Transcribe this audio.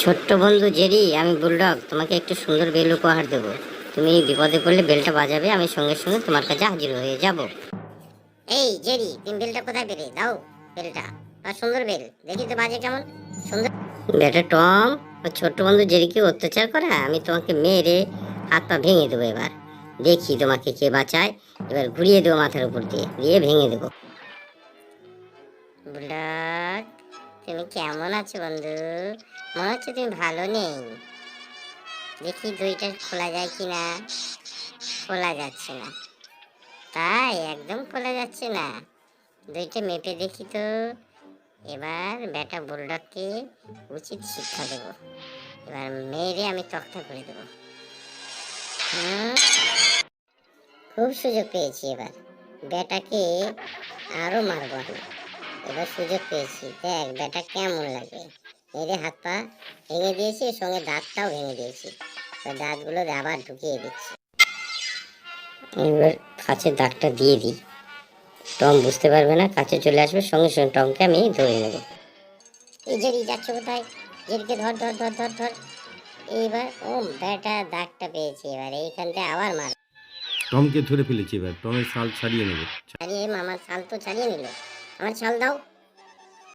ছোট্ট বন্ধু জেরি, আমি বুলডগ তোমাকে একটু সুন্দর বেল উপহার দেবো। তুমি বিপদে পড়লে বেলটা বাজাবে, আমি সঙ্গে সঙ্গে তোমার কাছে হাজির হয়ে যাব। এই জেরি, তুমি বেলটা কোথায় পেলে? দাও বেলটা। আর সুন্দর বেল, দেখি তো বাজে কেমন সুন্দর। বেটা টম, ওই ছোট্ট বন্ধু জেরিকে অত্যাচার করা, আমি তোমাকে মেরে হাত পা ভেঙে দেবো। এবার দেখি তোমাকে কে বাঁচায়। এবার ঘুরিয়ে দেবো মাথার উপর দিয়ে দিয়ে ভেঙে দেবো। বুলডগ, তুমি কেমন আছো বন্ধু? মনে হচ্ছে তুমি ভালো নেই। দেখি দইটা খোলা যায় কিনা। খোলা যাচ্ছে না। তাই একদম খোলা যাচ্ছে না। দইটা মেপে দেখি তো। এবার বেটা বুলডগকে উচিত শিক্ষা দেব। এবার মেরে আমি তক্তা করে দেবো। খুব সুযোগ পেয়েছি এবার। বেটাকে আরো মারবো আমি। এবার সুযোগ পেয়েছি, দেখ বেটা কেমন লাগে। মেরে হাত পা ভেঙে দিয়েছি, সঙ্গে দাঁতটাও ভেঙে দিয়েছি। দাঁতগুলো আবার ঢুকিয়ে দিচ্ছি। এবার কাছের দাগটা দিয়ে দিই। টম বুঝতে পারবে না, কাছে চলে আসবে, সঙ্গে সঙ্গে টমকে আমি ধরে নেব। এই জেরি যাচ্ছ কোথায়? জেরিকে ধর ধর ধর ধর ধর। এইবার ও বেটা দাগটা পেয়েছি, এবার এইখানটা আবার মার। টমকে ধরে ফেলেছি, এবার টমের ছাল ছাড়িয়ে নেব। ছাড়িয়ে, মামার ছাল তো ছাড়িয়ে নিল। আমার ছাল দাও।